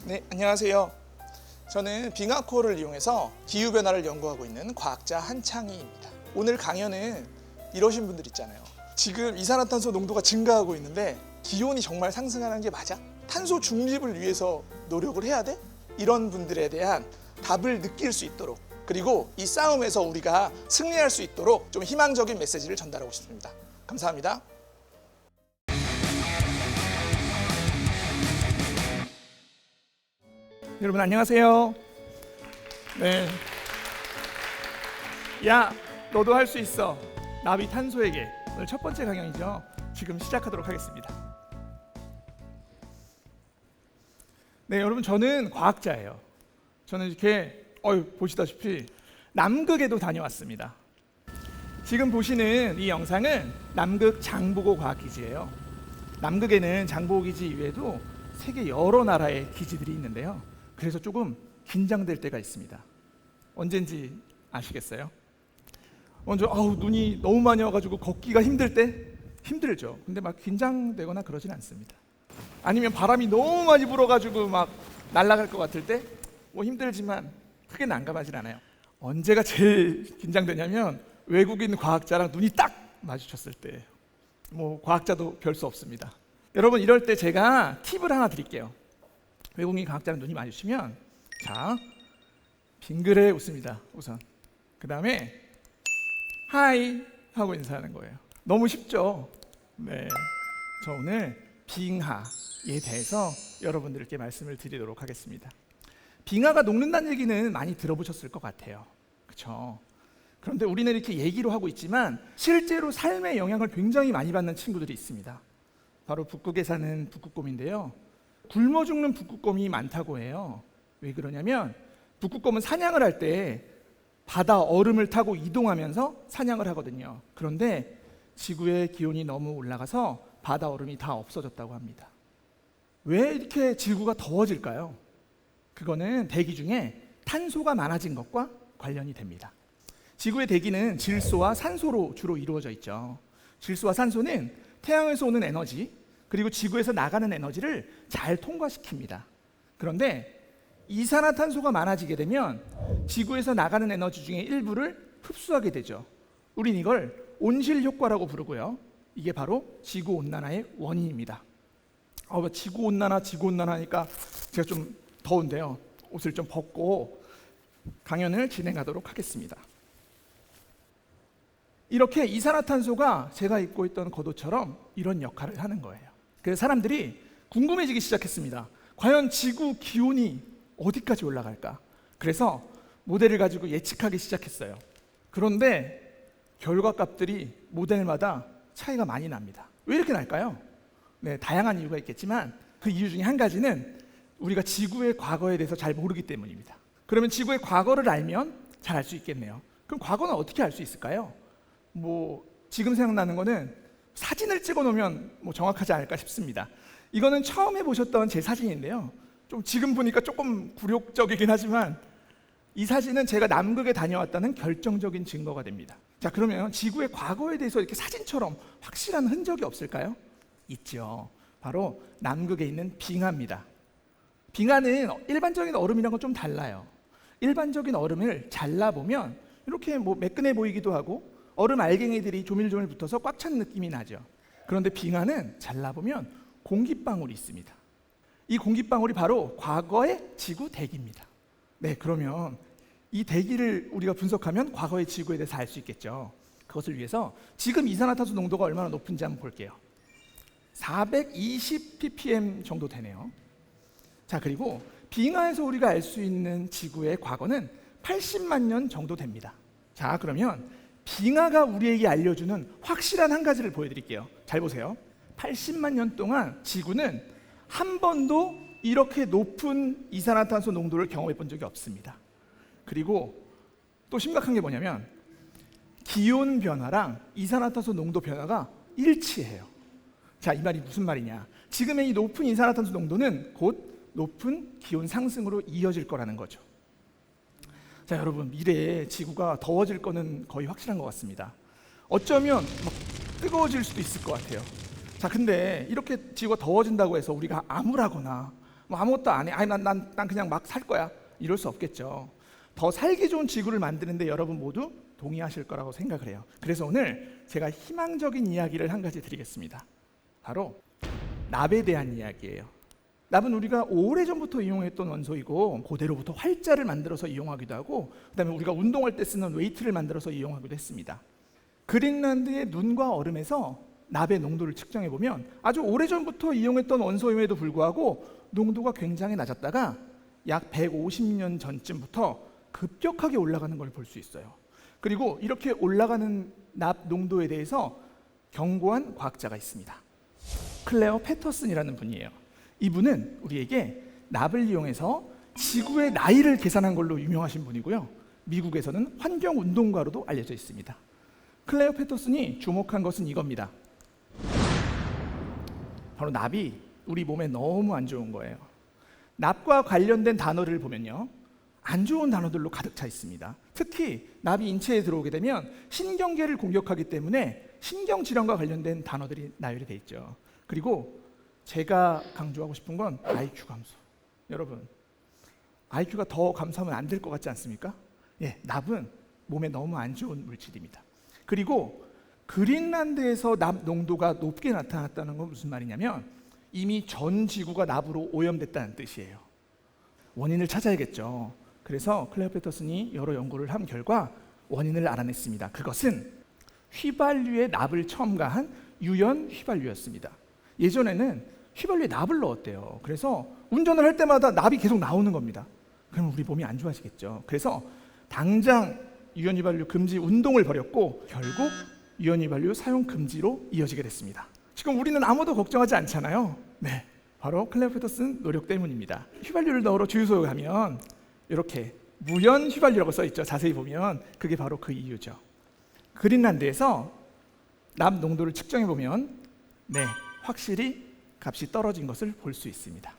네, 안녕하세요. 저는 빙하코어를 이용해서 기후변화를 연구하고 있는 과학자 한창희입니다. 오늘 강연은 이러신 분들 있잖아요. 지금 이산화탄소 농도가 증가하고 있는데 기온이 정말 상승하는 게 맞아? 탄소 중립을 위해서 노력을 해야 돼? 이런 분들에 대한 답을 느낄 수 있도록, 그리고 이 싸움에서 우리가 승리할 수 있도록 좀 희망적인 메시지를 전달하고 싶습니다. 감사합니다. 여러분 안녕하세요. 네. 야, 너도 할 수 있어. 나비 탄소에게. 오늘 첫 번째 강연이죠. 지금 시작하도록 하겠습니다. 네, 여러분 저는 과학자예요. 저는 이렇게 보시다시피 남극에도 다녀왔습니다. 지금 보시는 이 영상은 남극 장보고 과학기지예요. 남극에는 장보고 기지 이외에도 세계 여러 나라의 기지들이 있는데요. 그래서 조금 긴장될 때가 있습니다. 언젠지 아시겠어요? 먼저 눈이 너무 많이 와가지고 걷기가 힘들 때 힘들죠. 근데 막 긴장되거나 그러진 않습니다. 아니면 바람이 너무 많이 불어가지고 막 날아갈 것 같을 때 뭐 힘들지만 크게 난감하진 않아요. 언제가 제일 긴장되냐면 외국인 과학자랑 눈이 딱 마주쳤을 때. 뭐 과학자도 별 수 없습니다. 여러분 이럴 때 제가 팁을 하나 드릴게요. 외국인 과학자랑 눈이 마주치면 자, 빙그레 웃습니다. 우선 그 다음에 하이 하고 인사하는 거예요. 너무 쉽죠? 네, 저 오늘 빙하에 대해서 여러분들께 말씀을 드리도록 하겠습니다. 빙하가 녹는다는 얘기는 많이 들어보셨을 것 같아요. 그렇죠? 그런데 우리는 이렇게 얘기로 하고 있지만 실제로 삶에 영향을 굉장히 많이 받는 친구들이 있습니다. 바로 북극에 사는 북극곰인데요. 굶어 죽는 북극곰이 많다고 해요. 왜 그러냐면 북극곰은 사냥을 할 때 바다 얼음을 타고 이동하면서 사냥을 하거든요. 그런데 지구의 기온이 너무 올라가서 바다 얼음이 다 없어졌다고 합니다. 왜 이렇게 지구가 더워질까요? 그거는 대기 중에 탄소가 많아진 것과 관련이 됩니다. 지구의 대기는 질소와 산소로 주로 이루어져 있죠. 질소와 산소는 태양에서 오는 에너지, 그리고 지구에서 나가는 에너지를 잘 통과시킵니다. 그런데 이산화탄소가 많아지게 되면 지구에서 나가는 에너지 중에 일부를 흡수하게 되죠. 우린 이걸 온실 효과라고 부르고요. 이게 바로 지구 온난화의 원인입니다. 지구 온난화 하니까 제가 좀 더운데요. 옷을 좀 벗고 강연을 진행하도록 하겠습니다. 이렇게 이산화탄소가 제가 입고 있던 겉옷처럼 이런 역할을 하는 거예요. 그래서 사람들이 궁금해지기 시작했습니다. 과연 지구 기온이 어디까지 올라갈까? 그래서 모델을 가지고 예측하기 시작했어요. 그런데 결과값들이 모델마다 차이가 많이 납니다. 왜 이렇게 날까요? 네, 다양한 이유가 있겠지만 그 이유 중에 한 가지는 우리가 지구의 과거에 대해서 잘 모르기 때문입니다. 그러면 지구의 과거를 알면 잘 알 수 있겠네요. 그럼 과거는 어떻게 알 수 있을까요? 지금 생각나는 거는 사진을 찍어 놓으면 정확하지 않을까 싶습니다. 이거는 처음 보셨던 제 사진인데요. 좀 지금 보니까 조금 굴욕적이긴 하지만 이 사진은 제가 남극에 다녀왔다는 결정적인 증거가 됩니다. 자, 그러면 지구의 과거에 대해서 이렇게 사진처럼 확실한 흔적이 없을까요? 있죠. 바로 남극에 있는 빙하입니다. 빙하는 일반적인 얼음이랑은 좀 달라요. 일반적인 얼음을 잘라보면 이렇게 매끈해 보이기도 하고 얼음 알갱이들이 조밀조밀 붙어서 꽉 찬 느낌이 나죠. 그런데 빙하는 잘라보면 공기방울이 있습니다. 이 공기방울이 바로 과거의 지구 대기입니다. 네, 그러면 이 대기를 우리가 분석하면 과거의 지구에 대해서 알 수 있겠죠. 그것을 위해서 지금 이산화탄소 농도가 얼마나 높은지 한번 볼게요. 420 ppm 정도 되네요. 자, 그리고 빙하에서 우리가 알 수 있는 지구의 과거는 80만 년 정도 됩니다. 자, 그러면 빙하가 우리에게 알려주는 확실한 한 가지를 보여드릴게요. 잘 보세요. 80만 년 동안 지구는 한 번도 이렇게 높은 이산화탄소 농도를 경험해 본 적이 없습니다. 그리고 또 심각한 게 뭐냐면 기온 변화랑 이산화탄소 농도 변화가 일치해요. 자, 이 말이 무슨 말이냐? 지금의 이 높은 이산화탄소 농도는 곧 높은 기온 상승으로 이어질 거라는 거죠. 자, 여러분 미래에 지구가 더워질 거는 거의 확실한 것 같습니다. 어쩌면 뜨거워질 수도 있을 것 같아요. 자, 근데 이렇게 지구가 더워진다고 해서 우리가 암울하거나 뭐 아무것도 안 해. 아니 난 그냥 막 살 거야. 이럴 수 없겠죠. 더 살기 좋은 지구를 만드는데 여러분 모두 동의하실 거라고 생각을 해요. 그래서 오늘 제가 희망적인 이야기를 한 가지 드리겠습니다. 바로 납에 대한 이야기예요. 납은 우리가 오래전부터 이용했던 원소이고 그대로부터 활자를 만들어서 이용하기도 하고 그다음에 우리가 운동할 때 쓰는 웨이트를 만들어서 이용하기도 했습니다. 그린란드의 눈과 얼음에서 납의 농도를 측정해 보면 아주 오래전부터 이용했던 원소임에도 불구하고 농도가 굉장히 낮았다가 약 150년 전쯤부터 급격하게 올라가는 걸 볼 수 있어요. 그리고 이렇게 올라가는 납 농도에 대해서 경고한 과학자가 있습니다. 클레어 패터슨이라는 분이에요. 이분은 우리에게 납을 이용해서 지구의 나이를 계산한 걸로 유명하신 분이고요. 미국에서는 환경운동가로도 알려져 있습니다. 클레어 패터슨이 주목한 것은 이겁니다. 바로 납이 우리 몸에 너무 안 좋은 거예요. 납과 관련된 단어를 보면요, 안 좋은 단어들로 가득 차 있습니다. 특히 납이 인체에 들어오게 되면 신경계를 공격하기 때문에 신경질환과 관련된 단어들이 나열이 돼 있죠. 그리고 제가 강조하고 싶은 건 IQ 감소. 여러분, IQ가 더 감소하면 안 될 것 같지 않습니까? 예, 납은 몸에 너무 안 좋은 물질입니다. 그리고 그린란드에서 납 농도가 높게 나타났다는 건 무슨 말이냐면 이미 전 지구가 납으로 오염됐다는 뜻이에요. 원인을 찾아야겠죠. 그래서 클레어 패터슨이 여러 연구를 한 결과 원인을 알아냈습니다. 그것은 휘발유에 납을 첨가한 유연 휘발유였습니다. 예전에는 휘발유에 납을 넣었대요. 그래서 운전을 할 때마다 납이 계속 나오는 겁니다. 그럼 우리 몸이 안 좋아지겠죠. 그래서 당장 유연 휘발유 금지 운동을 벌였고 결국 유연 휘발유 사용 금지로 이어지게 됐습니다. 지금 우리는 아무도 걱정하지 않잖아요. 네, 바로 클레어 패터슨 노력 때문입니다. 휘발유를 넣으러 주유소에 가면 이렇게 무연 휘발유라고 써 있죠. 자세히 보면 그게 바로 그 이유죠. 그린란드에서 납 농도를 측정해 보면 네, 확실히 값이 떨어진 것을 볼 수 있습니다.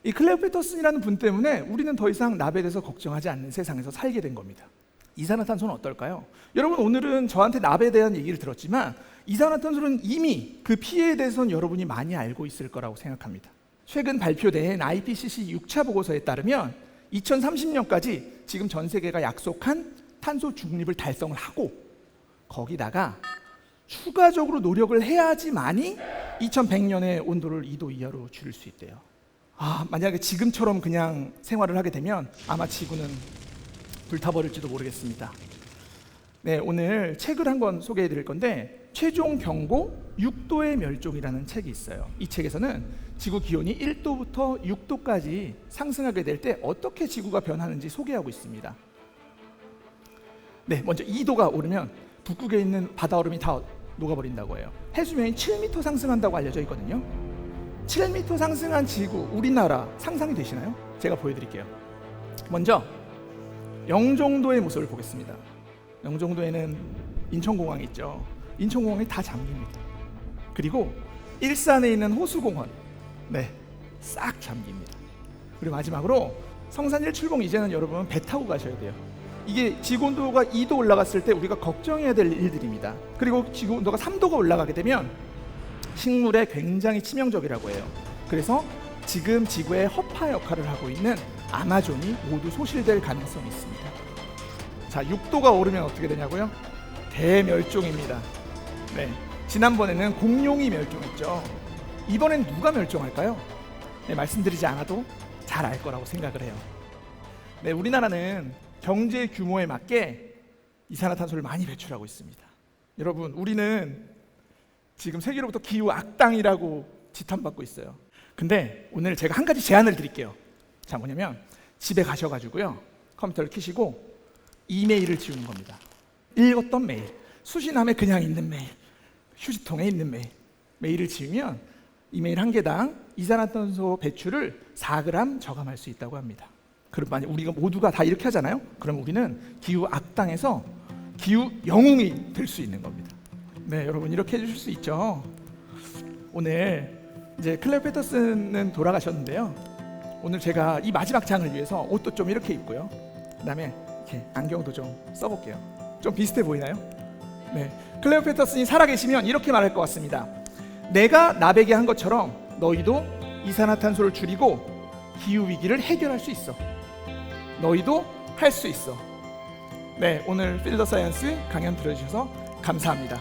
이 클레어 패터슨이라는 분 때문에 우리는 더 이상 납에 대해서 걱정하지 않는 세상에서 살게 된 겁니다. 이산화탄소는 어떨까요? 여러분, 오늘은 저한테 납에 대한 얘기를 들었지만 이산화탄소는 이미 그 피해에 대해서는 여러분이 많이 알고 있을 거라고 생각합니다. 최근 발표된 IPCC 6차 보고서에 따르면 2030년까지 지금 전 세계가 약속한 탄소 중립을 달성을 하고 거기다가 추가적으로 노력을 해야지만이 2100년에 온도를 2도 이하로 줄일 수 있대요. 만약에 지금처럼 그냥 생활을 하게 되면 아마 지구는 불타버릴지도 모르겠습니다. 네, 오늘 책을 한 권 소개해 드릴 건데 최종 경고 6도의 멸종이라는 책이 있어요. 이 책에서는 지구 기온이 1도부터 6도까지 상승하게 될 때 어떻게 지구가 변하는지 소개하고 있습니다. 네, 먼저 2도가 오르면 북극에 있는 바다 얼음이 다 녹아버린다고 해요. 해수면이 7m 상승한다고 알려져 있거든요. 7m 상승한 지구, 우리나라 상상이 되시나요? 제가 보여드릴게요. 먼저 영종도의 모습을 보겠습니다. 영종도에는 인천공항이 있죠. 인천공항이 다 잠깁니다. 그리고 일산에 있는 호수공원, 네, 싹 잠깁니다. 그리고 마지막으로 성산 1출봉 이제는 여러분 배 타고 가셔야 돼요. 이게 지구온도가 2도 올라갔을 때 우리가 걱정해야 될 일들입니다. 그리고 지구온도가 3도가 올라가게 되면 식물에 굉장히 치명적이라고 해요. 그래서 지금 지구의 허파 역할을 하고 있는 아마존이 모두 소실될 가능성이 있습니다. 자, 6도가 오르면 어떻게 되냐고요? 대멸종입니다. 네, 지난번에는 공룡이 멸종했죠. 이번엔 누가 멸종할까요? 네, 말씀드리지 않아도 잘 알 거라고 생각을 해요. 네, 우리나라는 경제 규모에 맞게 이산화탄소를 많이 배출하고 있습니다. 여러분, 우리는 지금 세계로부터 기후 악당이라고 지탄받고 있어요. 근데 오늘 제가 한 가지 제안을 드릴게요. 자, 뭐냐면 집에 가셔가지고요, 컴퓨터를 켜시고 이메일을 지우는 겁니다. 읽었던 메일, 수신함에 그냥 있는 메일, 휴지통에 있는 메일, 메일을 지우면 이메일 한 개당 이산화탄소 배출을 4g 저감할 수 있다고 합니다. 그럼 만약 우리가 모두가 다 이렇게 하잖아요? 그럼 우리는 기후 악당에서 기후 영웅이 될 수 있는 겁니다. 네, 여러분 이렇게 해주실 수 있죠. 오늘 이제 클레어 패터슨은 돌아가셨는데요. 오늘 제가 이 마지막 장을 위해서 옷도 좀 이렇게 입고요. 그다음에 이렇게 안경도 좀 써볼게요. 좀 비슷해 보이나요? 네, 클레어 패터슨이 살아계시면 이렇게 말할 것 같습니다. 내가 나에게 한 것처럼 너희도 이산화탄소를 줄이고 기후 위기를 해결할 수 있어. 너희도 할 수 있어. 네, 오늘 필더 사이언스 강연 들어주셔서 감사합니다.